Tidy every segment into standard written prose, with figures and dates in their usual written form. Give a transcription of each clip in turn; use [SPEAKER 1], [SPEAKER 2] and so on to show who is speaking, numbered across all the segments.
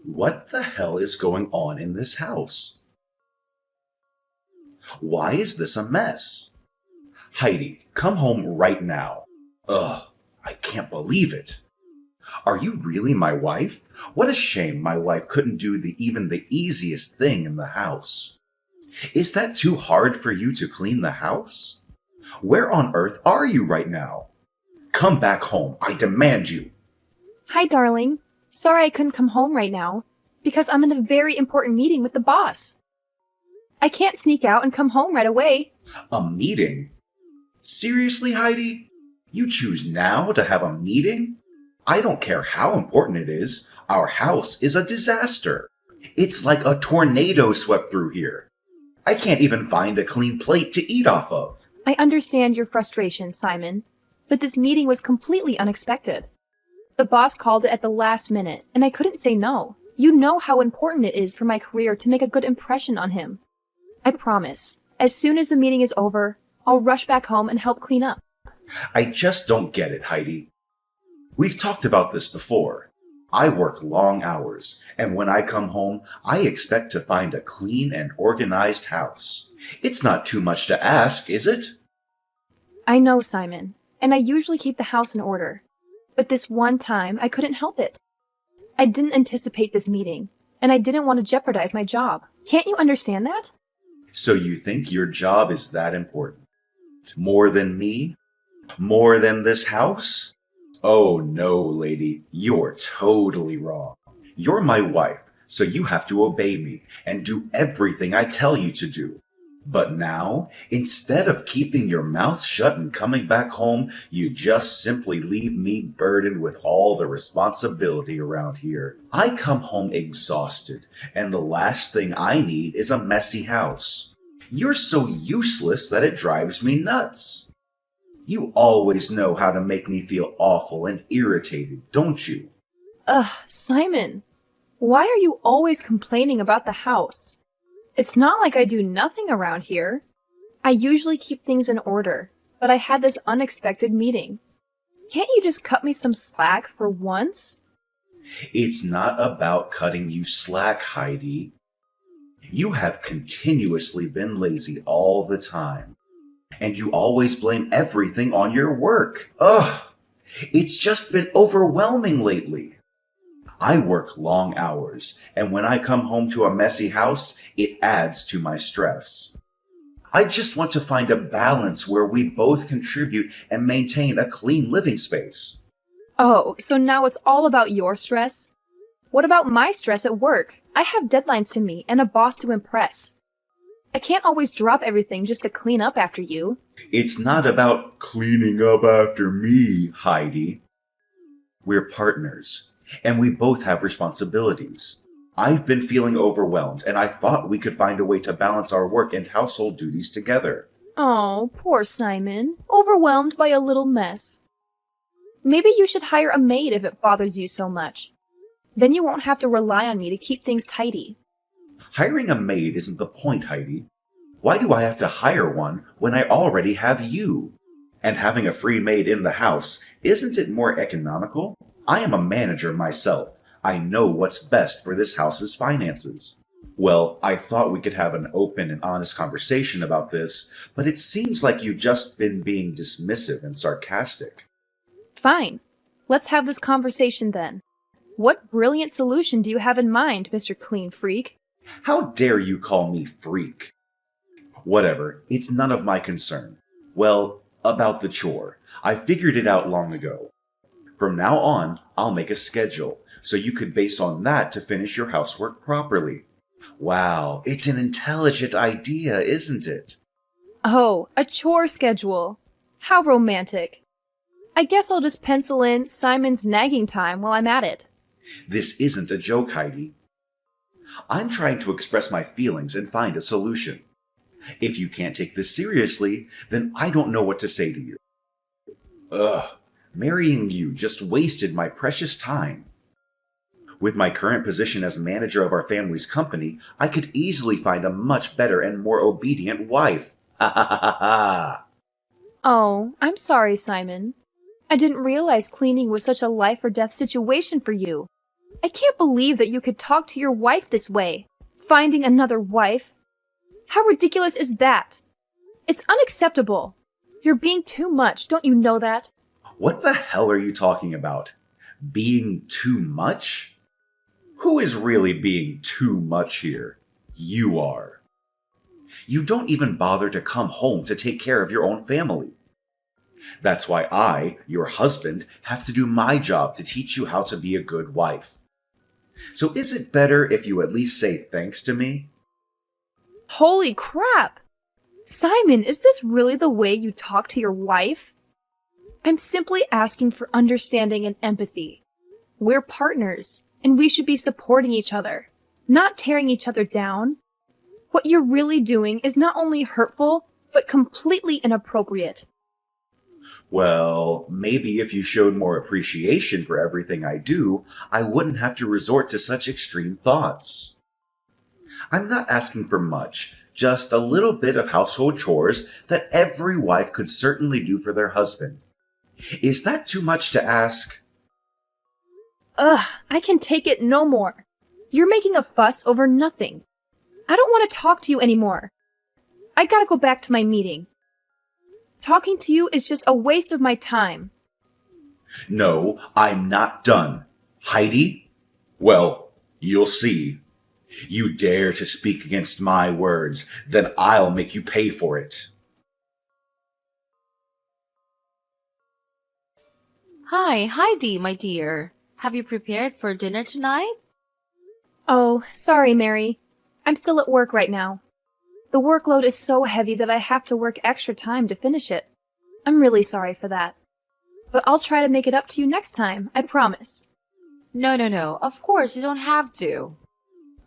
[SPEAKER 1] What the hell is going on in this house? Why is this a mess? Heidi, come home right now. Ugh, I can't believe it. Are you really my wife? What a shame my wife couldn't do even the easiest thing in the house. Is that too hard for you to clean the house? Where on earth are you right now? Come back home, I demand you.
[SPEAKER 2] Hi, darling. Sorry I couldn't come home right now, because I'm in a very important meeting with the boss. I can't sneak out and come home right away.
[SPEAKER 1] A meeting? Seriously, Heidi? You choose now to have a meeting? I don't care how important it is. Our house is a disaster. It's like a tornado swept through here. I can't even find a clean plate to eat off of.
[SPEAKER 2] I understand your frustration, Simon, but this meeting was completely unexpected. The boss called it at the last minute, and I couldn't say no. You know how important it is for my career to make a good impression on him. I promise, as soon as the meeting is over, I'll rush back home and help clean up.
[SPEAKER 1] I just don't get it, Heidi. We've talked about this before. I work long hours, and when I come home, I expect to find a clean and organized house. It's not too much to ask, is it?
[SPEAKER 2] I know, Simon, and I usually keep the house in order. But this one time, I couldn't help it. I didn't anticipate this meeting, and I didn't want to jeopardize my job. Can't you understand that?
[SPEAKER 1] So you think your job is that important? More than me? More than this house? Oh no, lady, you're totally wrong. You're my wife, so you have to obey me and do everything I tell you to do. But now, instead of keeping your mouth shut and coming back home, you just simply leave me burdened with all the responsibility around here. I come home exhausted, and the last thing I need is a messy house. You're so useless that it drives me nuts. You always know how to make me feel awful and irritated, don't you?
[SPEAKER 2] Ugh, Simon, why are you always complaining about the house? It's not like I do nothing around here. I usually keep things in order, but I had this unexpected meeting. Can't you just cut me some slack for once?
[SPEAKER 1] It's not about cutting you slack, Heidi. You have continuously been lazy all the time, and you always blame everything on your work. Ugh! It's just been overwhelming lately. I work long hours, and when I come home to a messy house, it adds to my stress. I just want to find a balance where we both contribute and maintain a clean living space.
[SPEAKER 2] Oh, so now it's all about your stress? What about my stress at work? I have deadlines to meet and a boss to impress. I can't always drop everything just to clean up after you.
[SPEAKER 1] It's not about cleaning up after me, Heidi. We're partners, and we both have responsibilities. I've been feeling overwhelmed, and I thought we could find a way to balance our work and household duties together.
[SPEAKER 2] Oh, poor Simon, overwhelmed by a little mess. Maybe you should hire a maid if it bothers you so much. Then you won't have to rely on me to keep things tidy.
[SPEAKER 1] Hiring a maid isn't the point, Heidi. Why do I have to hire one when I already have you? And having a free maid in the house, isn't it more economical? I am a manager myself. I know what's best for this house's finances. Well, I thought we could have an open and honest conversation about this, but it seems like you've just been being dismissive and sarcastic.
[SPEAKER 2] Fine. Let's have this conversation then. What brilliant solution do you have in mind, Mr. Clean Freak?
[SPEAKER 1] How dare you call me freak? Whatever, it's none of my concern. Well, about the chore. I figured it out long ago. From now on, I'll make a schedule, so you could base on that to finish your housework properly. Wow, it's an intelligent idea, isn't it?
[SPEAKER 2] Oh, a chore schedule. How romantic. I guess I'll just pencil in Simon's nagging time while I'm at it.
[SPEAKER 1] This isn't a joke, Heidi. I'm trying to express my feelings and find a solution. If you can't take this seriously, then I don't know what to say to you. Ugh, marrying you just wasted my precious time. With my current position as manager of our family's company, I could easily find a much better and more obedient wife. Ha ha ha ha ha!
[SPEAKER 2] Oh, I'm sorry, Simon. I didn't realize cleaning was such a life or death situation for you. I can't believe that you could talk to your wife this way. Finding another wife? How ridiculous is that? It's unacceptable. You're being too much, don't you know that?
[SPEAKER 1] What the hell are you talking about? Being too much? Who is really being too much here? You are. You don't even bother to come home to take care of your own family. That's why I, your husband, have to do my job to teach you how to be a good wife. So is it better if you at least say thanks to me?
[SPEAKER 2] Holy crap! Simon, is this really the way you talk to your wife? I'm simply asking for understanding and empathy. We're partners, and we should be supporting each other, not tearing each other down. What you're really doing is not only hurtful, but completely inappropriate.
[SPEAKER 1] Well, maybe if you showed more appreciation for everything I do, I wouldn't have to resort to such extreme thoughts. I'm not asking for much, just a little bit of household chores that every wife could certainly do for their husband. Is that too much to ask?
[SPEAKER 2] Ugh, I can take it no more. You're making a fuss over nothing. I don't want to talk to you anymore. I gotta go back to my meeting. Talking to you is just a waste of my time.
[SPEAKER 1] No, I'm not done. Heidi? Well, you'll see. You dare to speak against my words, then I'll make you pay for it.
[SPEAKER 3] Hi, Heidi, my dear. Have you prepared for dinner tonight?
[SPEAKER 2] Oh, sorry, Mary. I'm still at work right now. The workload is so heavy that I have to work extra time to finish it. I'm really sorry for that. But I'll try to make it up to you next time, I promise.
[SPEAKER 3] No. Of course, you don't have to.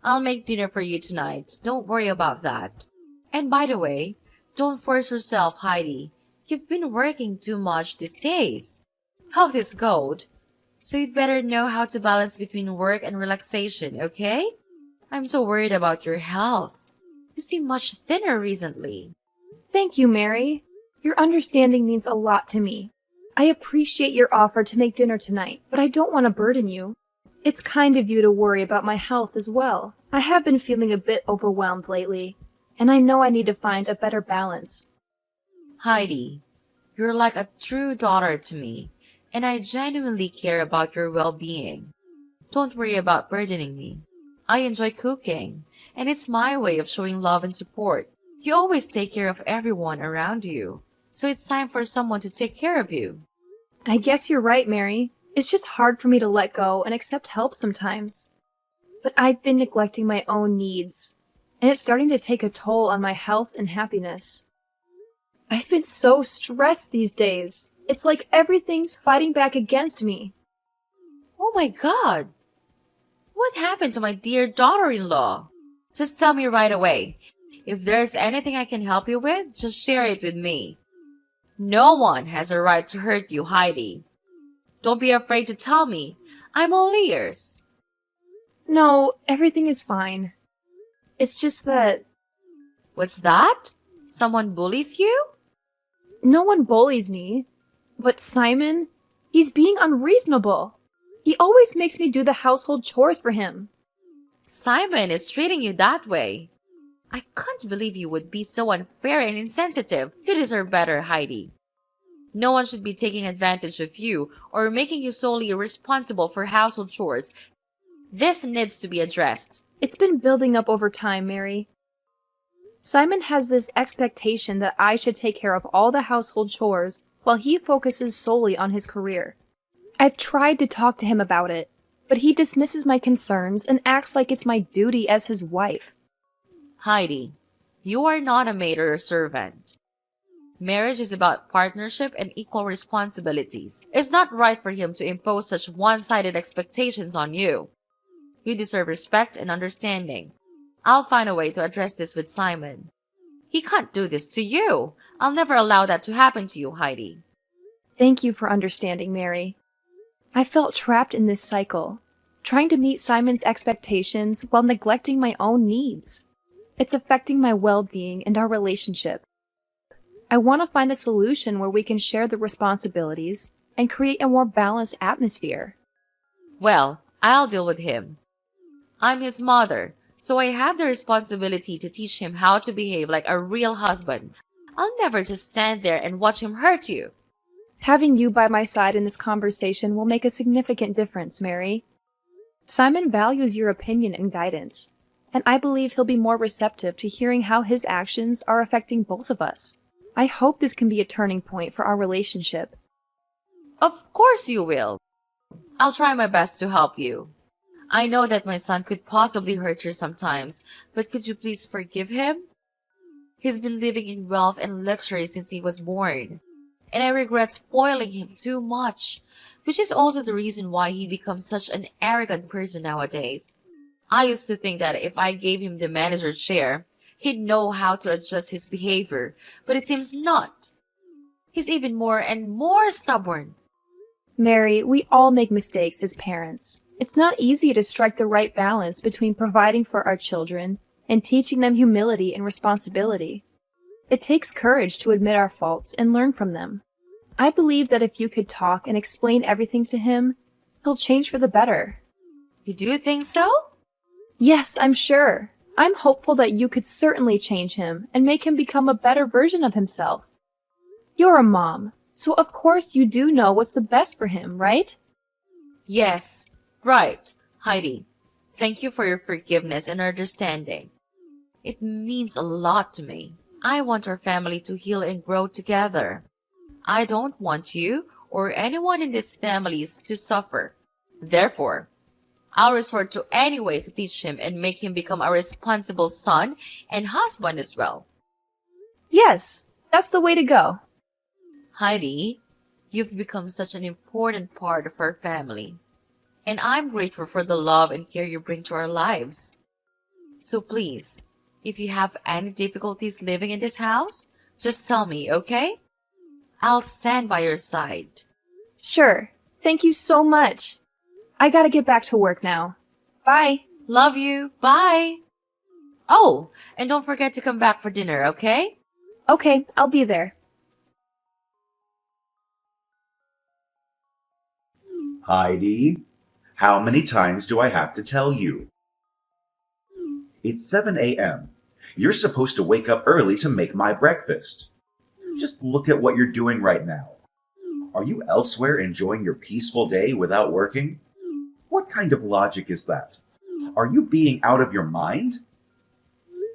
[SPEAKER 3] I'll make dinner for you tonight. Don't worry about that. And by the way, don't force yourself, Heidi. You've been working too much these days. Health is gold. So you'd better know how to balance between work and relaxation, okay? I'm so worried about your health. You seem much thinner recently.
[SPEAKER 2] Thank you, Mary. Your understanding means a lot to me. I appreciate your offer to make dinner tonight, but I don't want to burden you. It's kind of you to worry about my health as well. I have been feeling a bit overwhelmed lately, and I know I need to find a better balance.
[SPEAKER 3] Heidi, you're like a true daughter to me, and I genuinely care about your well-being. Don't worry about burdening me. I enjoy cooking, and it's my way of showing love and support. You always take care of everyone around you, so it's time for someone to take care of you.
[SPEAKER 2] I guess you're right, Mary. It's just hard for me to let go and accept help sometimes. But I've been neglecting my own needs, and it's starting to take a toll on my health and happiness. I've been so stressed these days. It's like everything's fighting back against me.
[SPEAKER 3] Oh my God! What happened to my dear daughter-in-law? Just tell me right away. If there's anything I can help you with, just share it with me. No one has a right to hurt you, Heidi. Don't be afraid to tell me. I'm all ears.
[SPEAKER 2] No, everything is fine. It's just that
[SPEAKER 3] What's that? Someone bullies you?
[SPEAKER 2] no one bullies me. But Simon, he's being unreasonable. He always makes me do the household chores for him.
[SPEAKER 3] Simon is treating you that way. I can't believe you would be so unfair and insensitive. You deserve better, Heidi. No one should be taking advantage of you or making you solely responsible for household chores. This needs to be addressed.
[SPEAKER 2] It's been building up over time, Mary. Simon has this expectation that I should take care of all the household chores while he focuses solely on his career. I've tried to talk to him about it, but he dismisses my concerns and acts like it's my duty as his wife.
[SPEAKER 3] Heidi, you are not a maid or a servant. Marriage is about partnership and equal responsibilities. It's not right for him to impose such one-sided expectations on you. You deserve respect and understanding. I'll find a way to address this with Simon. He can't do this to you. I'll never allow that to happen to you, Heidi.
[SPEAKER 2] Thank you for understanding, Mary. I felt trapped in this cycle, trying to meet Simon's expectations while neglecting my own needs. It's affecting my well-being and our relationship. I want to find a solution where we can share the responsibilities and create a more balanced atmosphere.
[SPEAKER 3] Well, I'll deal with him. I'm his mother, so I have the responsibility to teach him how to behave like a real husband. I'll never just stand there and watch him hurt you.
[SPEAKER 2] Having you by my side in this conversation will make a significant difference, Mary. Simon values your opinion and guidance, and I believe he'll be more receptive to hearing how his actions are affecting both of us. I hope this can be a turning point for our relationship.
[SPEAKER 3] Of course you will. I'll try my best to help you. I know that my son could possibly hurt you sometimes, but could you please forgive him? He's been living in wealth and luxury since he was born, and I regret spoiling him too much, which is also the reason why he becomes such an arrogant person nowadays. I used to think that if I gave him the manager's chair, he'd know how to adjust his behavior, but it seems not. He's even more and more stubborn.
[SPEAKER 2] Mary, we all make mistakes as parents. It's not easy to strike the right balance between providing for our children and teaching them humility and responsibility. It takes courage to admit our faults and learn from them. I believe that if you could talk and explain everything to him, he'll change for the better.
[SPEAKER 3] You do think so?
[SPEAKER 2] Yes, I'm sure. I'm hopeful that you could certainly change him and make him become a better version of himself. You're a mom, so of course you do know what's the best for him, right?
[SPEAKER 3] Yes, right, Heidi. Thank you for your forgiveness and understanding. It means a lot to me. I want our family to heal and grow together. I don't want you or anyone in these families to suffer. Therefore, I'll resort to any way to teach him and make him become a responsible son and husband as well.
[SPEAKER 2] Yes, that's the way to go.
[SPEAKER 3] Heidi, you've become such an important part of our family, and I'm grateful for the love and care you bring to our lives. So please, if you have any difficulties living in this house, just tell me, okay? I'll stand by your side.
[SPEAKER 2] Sure. Thank you so much. I gotta get back to work now. Bye.
[SPEAKER 3] Love you. Bye. Oh, and don't forget to come back for dinner, okay?
[SPEAKER 2] Okay, I'll be there.
[SPEAKER 1] Heidi, how many times do I have to tell you? It's 7 a.m. You're supposed to wake up early to make my breakfast. Just look at what you're doing right now. Are you elsewhere enjoying your peaceful day without working? What kind of logic is that? Are you being out of your mind?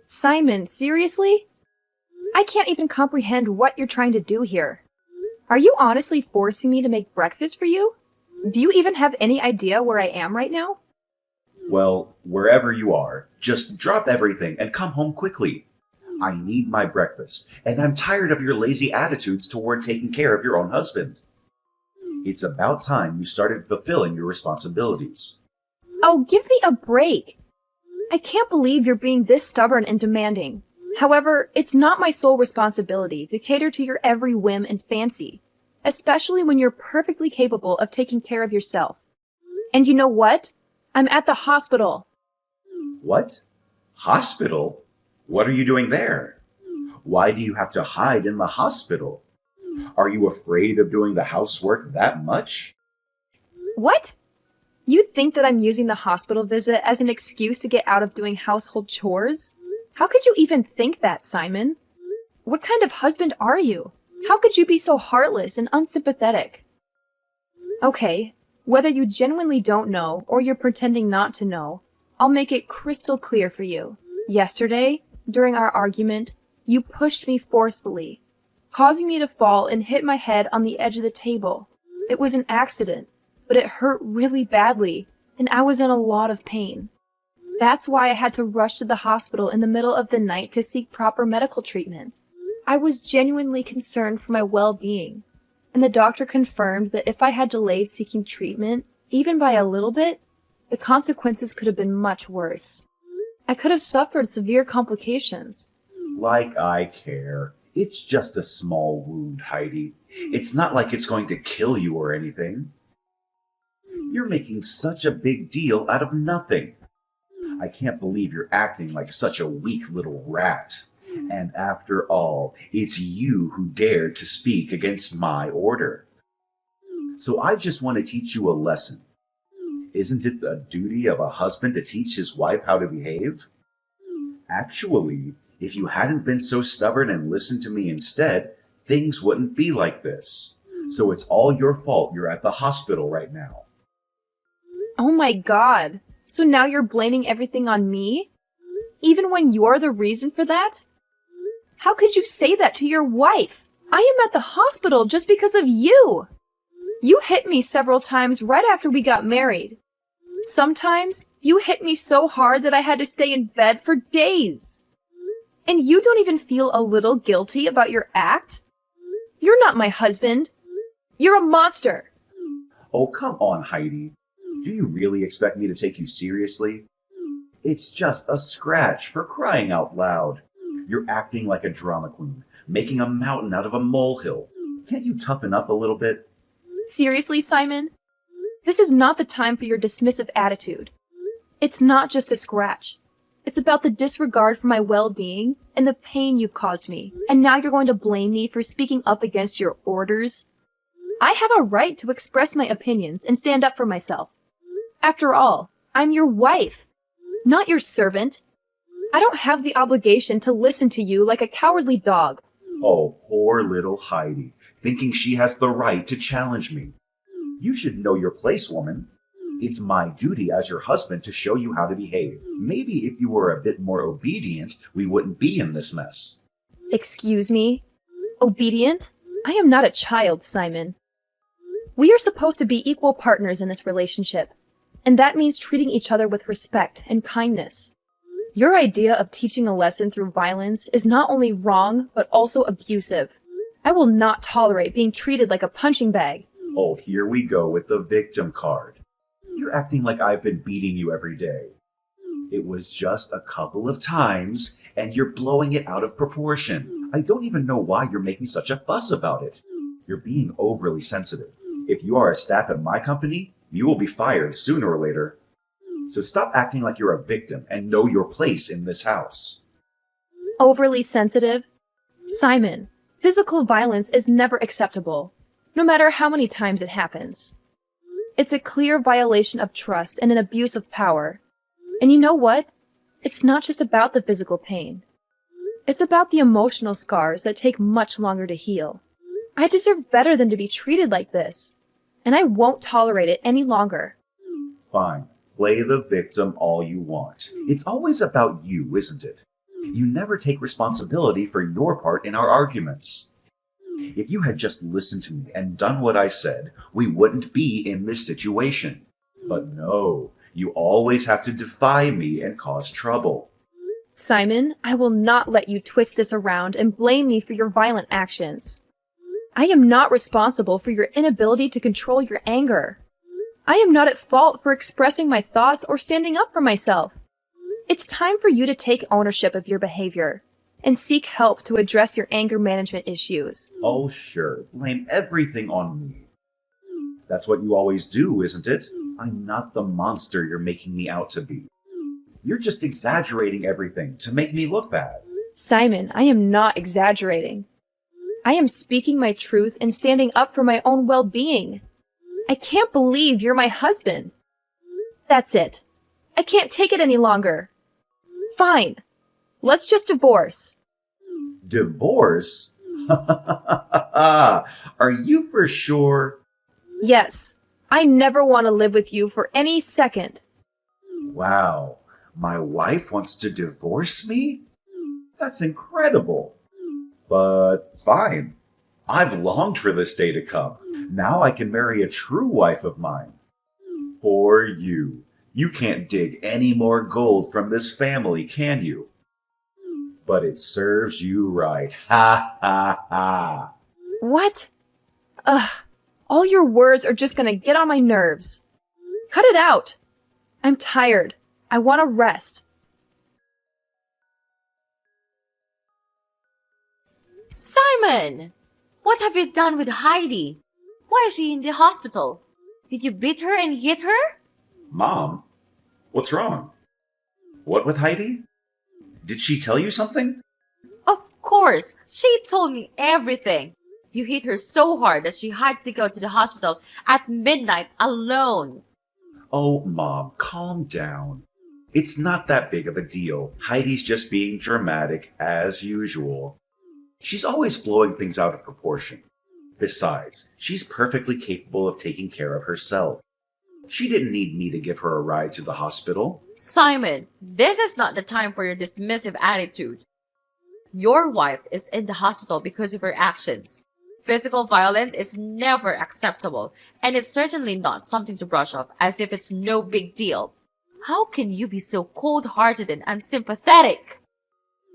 [SPEAKER 2] Simon, seriously? I can't even comprehend what you're trying to do here. Are you honestly forcing me to make breakfast for you? Do you even have any idea where I am right now?
[SPEAKER 1] Well, wherever you are, just drop everything and come home quickly. I need my breakfast, and I'm tired of your lazy attitudes toward taking care of your own husband. It's about time you started fulfilling your responsibilities.
[SPEAKER 2] Oh, give me a break. I can't believe you're being this stubborn and demanding. However, it's not my sole responsibility to cater to your every whim and fancy, especially when you're perfectly capable of taking care of yourself. And you know what? I'm at the hospital.
[SPEAKER 1] What? Hospital? What are you doing there? Why do you have to hide in the hospital? Are you afraid of doing the housework that much?
[SPEAKER 2] What? You think that I'm using the hospital visit as an excuse to get out of doing household chores? How could you even think that, Simon? What kind of husband are you? How could you be so heartless and unsympathetic? Okay, whether you genuinely don't know or you're pretending not to know, I'll make it crystal clear for you. Yesterday, during our argument, you pushed me forcefully, causing me to fall and hit my head on the edge of the table. It was an accident, but it hurt really badly, and I was in a lot of pain. That's why I had to rush to the hospital in the middle of the night to seek proper medical treatment. I was genuinely concerned for my well-being, and the doctor confirmed that if I had delayed seeking treatment, even by a little bit, the consequences could have been much worse. I could have suffered severe complications.
[SPEAKER 1] Like I care. It's just a small wound, Heidi. It's not like it's going to kill you or anything. You're making such a big deal out of nothing. I can't believe you're acting like such a weak little rat. And after all, it's you who dared to speak against my order. So I just want to teach you a lesson. Isn't it the duty of a husband to teach his wife how to behave? Actually, if you hadn't been so stubborn and listened to me instead, things wouldn't be like this. So it's all your fault you're at the hospital right now.
[SPEAKER 2] Oh my god. So now you're blaming everything on me? Even when you're the reason for that? How could you say that to your wife? I am at the hospital just because of you. You hit me several times right after we got married. Sometimes you hit me so hard that I had to stay in bed for days. And you don't even feel a little guilty about your act? You're not my husband. You're a monster.
[SPEAKER 1] Oh, come on, Heidi. Do you really expect me to take you seriously? It's just a scratch, for crying out loud. You're acting like a drama queen, making a mountain out of a molehill. Can't you toughen up a little bit?
[SPEAKER 2] Seriously, Simon? This is not the time for your dismissive attitude. It's not just a scratch. It's about the disregard for my well-being and the pain you've caused me. And now you're going to blame me for speaking up against your orders? I have a right to express my opinions and stand up for myself. After all, I'm your wife, not your servant. I don't have the obligation to listen to you like a cowardly dog.
[SPEAKER 1] Oh, poor little Heidi, thinking she has the right to challenge me. You should know your place, woman. It's my duty as your husband to show you how to behave. Maybe if you were a bit more obedient, we wouldn't be in this mess.
[SPEAKER 2] Excuse me? Obedient? I am not a child, Simon. We are supposed to be equal partners in this relationship, and that means treating each other with respect and kindness. Your idea of teaching a lesson through violence is not only wrong, but also abusive. I will not tolerate being treated like a punching bag.
[SPEAKER 1] Oh, here we go with the victim card. You're acting like I've been beating you every day. It was just a couple of times, and you're blowing it out of proportion. I don't even know why you're making such a fuss about it. You're being overly sensitive. If you are a staff at my company, you will be fired sooner or later. So stop acting like you're a victim and know your place in this house.
[SPEAKER 2] Overly sensitive? Simon, physical violence is never acceptable, no matter how many times it happens. It's a clear violation of trust and an abuse of power. And you know what? It's not just about the physical pain. It's about the emotional scars that take much longer to heal. I deserve better than to be treated like this, and I won't tolerate it any longer.
[SPEAKER 1] Fine. Play the victim all you want. It's always about you, isn't it? You never take responsibility for your part in our arguments. If you had just listened to me and done what I said, we wouldn't be in this situation. But no, you always have to defy me and cause trouble.
[SPEAKER 2] Simon, I will not let you twist this around and blame me for your violent actions. I am not responsible for your inability to control your anger. I am not at fault for expressing my thoughts or standing up for myself. It's time for you to take ownership of your behavior and seek help to address your anger management issues.
[SPEAKER 1] Oh, sure. Blame everything on me. That's what you always do, isn't it? I'm not the monster you're making me out to be. You're just exaggerating everything to make me look bad.
[SPEAKER 2] Simon, I am not exaggerating. I am speaking my truth and standing up for my own well-being. I can't believe you're my husband. That's it. I can't take it any longer. Fine. Let's just divorce.
[SPEAKER 1] Divorce? Are you for sure?
[SPEAKER 2] Yes. I never want to live with you for any second.
[SPEAKER 1] Wow. My wife wants to divorce me? That's incredible. But fine. I've longed for this day to come. Now I can marry a true wife of mine. Poor you. You can't dig any more gold from this family, can you? But it serves you right. Ha ha ha.
[SPEAKER 2] What? Ugh. All your words are just gonna get on my nerves. Cut it out. I'm tired. I want to rest.
[SPEAKER 3] Simon! What have you done with Heidi? Why is she in the hospital? Did you beat her and hit her?
[SPEAKER 1] Mom, what's wrong? What with Heidi? Did she tell you something?
[SPEAKER 3] Of course! She told me everything. You hit her so hard that she had to go to the hospital at midnight alone.
[SPEAKER 1] Oh, Mom, calm down. It's not that big of a deal. Heidi's just being dramatic as usual. She's always blowing things out of proportion. Besides, she's perfectly capable of taking care of herself. She didn't need me to give her a ride to the hospital.
[SPEAKER 3] Simon, this is not the time for your dismissive attitude. Your wife is in the hospital because of her actions. Physical violence is never acceptable, and it's certainly not something to brush off as if it's no big deal. How can you be so cold-hearted and unsympathetic?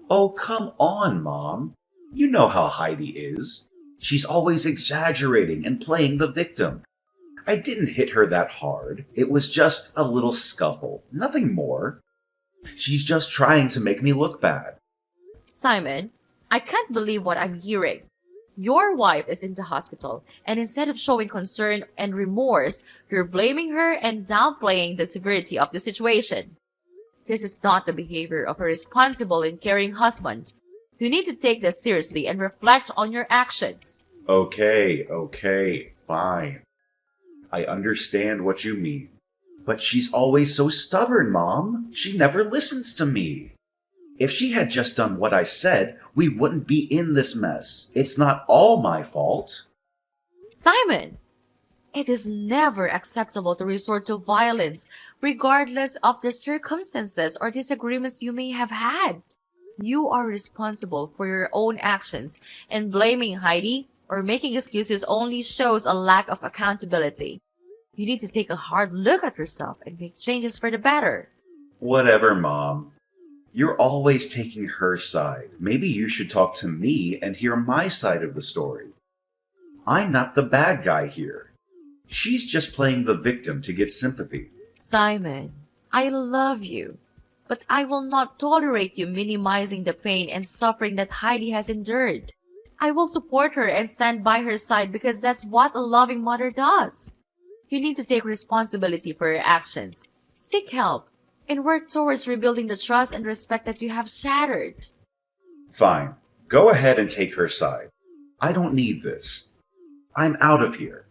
[SPEAKER 1] Oh, come on, Mom. You know how Heidi is. She's always exaggerating and playing the victim. I didn't hit her that hard. It was just a little scuffle, nothing more. She's just trying to make me look bad.
[SPEAKER 3] Simon, I can't believe what I'm hearing. Your wife is in the hospital, and instead of showing concern and remorse, you're blaming her and downplaying the severity of the situation. This is not the behavior of a responsible and caring husband. You need to take this seriously and reflect on your actions.
[SPEAKER 1] Okay, fine. I understand what you mean. But she's always so stubborn, Mom. She never listens to me. If she had just done what I said, we wouldn't be in this mess. It's not all my fault.
[SPEAKER 3] Simon, it is never acceptable to resort to violence, regardless of the circumstances or disagreements you may have had. You are responsible for your own actions, and blaming Heidi or making excuses only shows a lack of accountability. You need to take a hard look at yourself and make changes for the better.
[SPEAKER 1] Whatever, Mom. You're always taking her side. Maybe you should talk to me and hear my side of the story. I'm not the bad guy here. She's just playing the victim to get sympathy.
[SPEAKER 3] Simon, I love you, but I will not tolerate you minimizing the pain and suffering that Heidi has endured. I will support her and stand by her side because that's what a loving mother does. You need to take responsibility for your actions, seek help, and work towards rebuilding the trust and respect that you have shattered.
[SPEAKER 1] Fine. Go ahead and take her side. I don't need this. I'm out of here.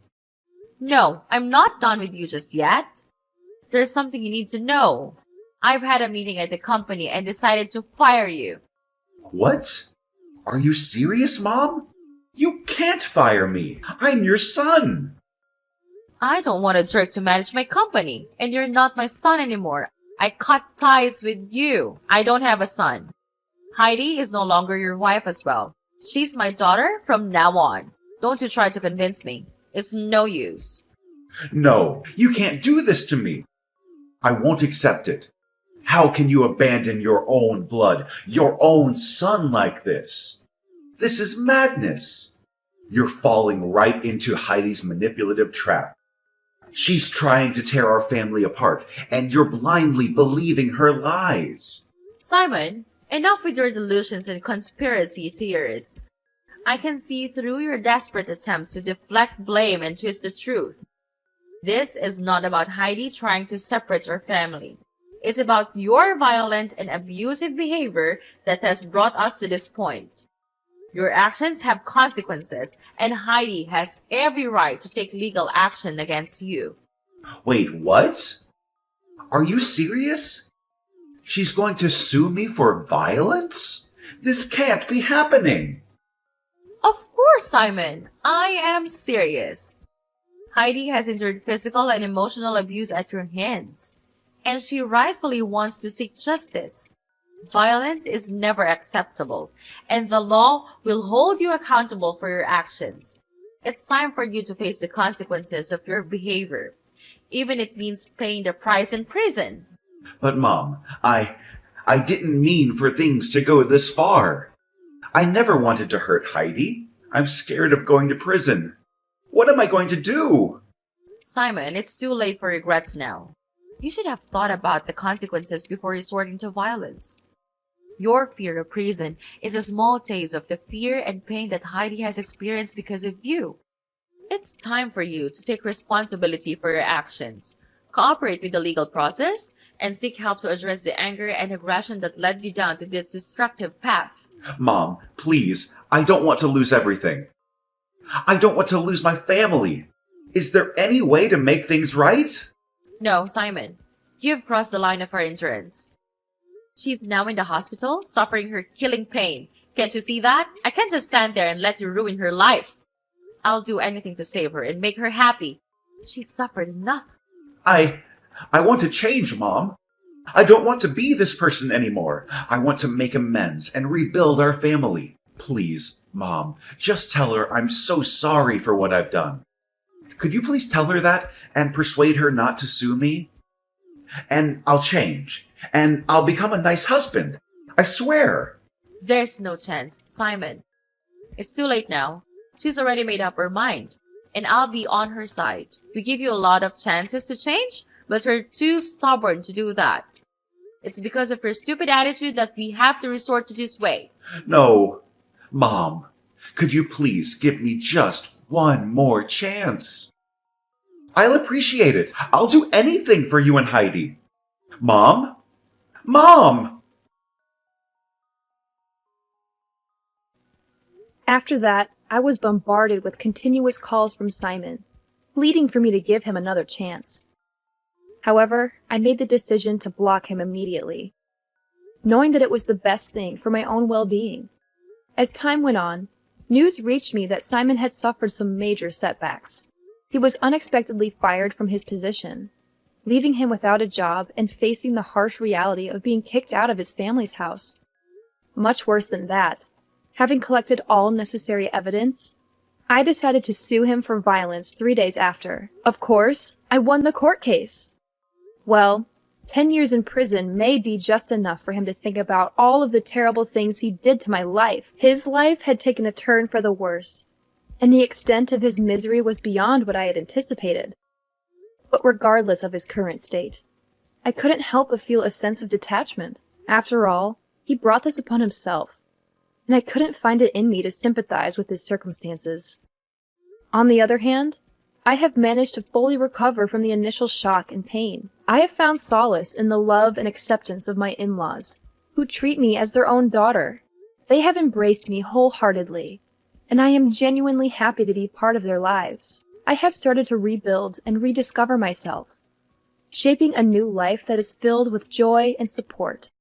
[SPEAKER 3] No, I'm not done with you just yet. There's something you need to know. I've had a meeting at the company and decided to fire you.
[SPEAKER 1] What? Are you serious, Mom? You can't fire me. I'm your son.
[SPEAKER 3] I don't want a jerk to manage my company, and you're not my son anymore. I cut ties with you. I don't have a son. Heidi is no longer your wife as well. She's my daughter from now on. Don't you try to convince me. It's no use.
[SPEAKER 1] No, you can't do this to me. I won't accept it. How can you abandon your own blood, your own son like this? This is madness. You're falling right into Heidi's manipulative trap. She's trying to tear our family apart, and you're blindly believing her lies.
[SPEAKER 3] Simon, enough with your delusions and conspiracy theories. I can see through your desperate attempts to deflect blame and twist the truth. This is not about Heidi trying to separate our family. It's about your violent and abusive behavior that has brought us to this point. Your actions have consequences, and Heidi has every right to take legal action against you.
[SPEAKER 1] Wait, what? Are you serious? She's going to sue me for violence? This can't be happening.
[SPEAKER 3] Of course, Simon. I am serious. Heidi has endured physical and emotional abuse at your hands, and she rightfully wants to seek justice. Violence is never acceptable, and the law will hold you accountable for your actions. It's time for you to face the consequences of your behavior, even if it means paying the price in prison.
[SPEAKER 1] But Mom, I didn't mean for things to go this far. I never wanted to hurt Heidi. I'm scared of going to prison. What am I going to do?
[SPEAKER 3] Simon, it's too late for regrets now. You should have thought about the consequences before resorting to violence. Your fear of prison is a small taste of the fear and pain that Heidi has experienced because of you. It's time for you to take responsibility for your actions, cooperate with the legal process, and seek help to address the anger and aggression that led you down to this destructive path.
[SPEAKER 1] Mom, please, I don't want to lose everything. I don't want to lose my family. Is there any way to make things right?
[SPEAKER 3] No, Simon, you've crossed the line of her endurance. She's now in the hospital, suffering her killing pain. Can't you see that? I can't just stand there and let you ruin her life. I'll do anything to save her and make her happy. She's suffered enough.
[SPEAKER 1] I want to change, Mom. I don't want to be this person anymore. I want to make amends and rebuild our family. Please, Mom, just tell her I'm so sorry for what I've done. Could you please tell her that and persuade her not to sue me? And I'll change. And I'll become a nice husband. I swear.
[SPEAKER 3] There's no chance, Simon. It's too late now. She's already made up her mind. And I'll be on her side. We give you a lot of chances to change, but you're too stubborn to do that. It's because of your stupid attitude that we have to resort to this way.
[SPEAKER 1] No. Mom, could you please give me just one more chance? I'll appreciate it. I'll do anything for you and Heidi. Mom? Mom!
[SPEAKER 2] After that, I was bombarded with continuous calls from Simon, pleading for me to give him another chance. However, I made the decision to block him immediately, knowing that it was the best thing for my own well-being. As time went on, news reached me that Simon had suffered some major setbacks. He was unexpectedly fired from his position, leaving him without a job and facing the harsh reality of being kicked out of his family's house. Much worse than that, having collected all necessary evidence, I decided to sue him for violence 3 days after. Of course, I won the court case. Well, 10 years in prison may be just enough for him to think about all of the terrible things he did to my life. His life had taken a turn for the worse, and the extent of his misery was beyond what I had anticipated. But regardless of his current state, I couldn't help but feel a sense of detachment. After all, he brought this upon himself, and I couldn't find it in me to sympathize with his circumstances. On the other hand, I have managed to fully recover from the initial shock and pain. I have found solace in the love and acceptance of my in-laws, who treat me as their own daughter. They have embraced me wholeheartedly, and I am genuinely happy to be part of their lives. I have started to rebuild and rediscover myself, shaping a new life that is filled with joy and support.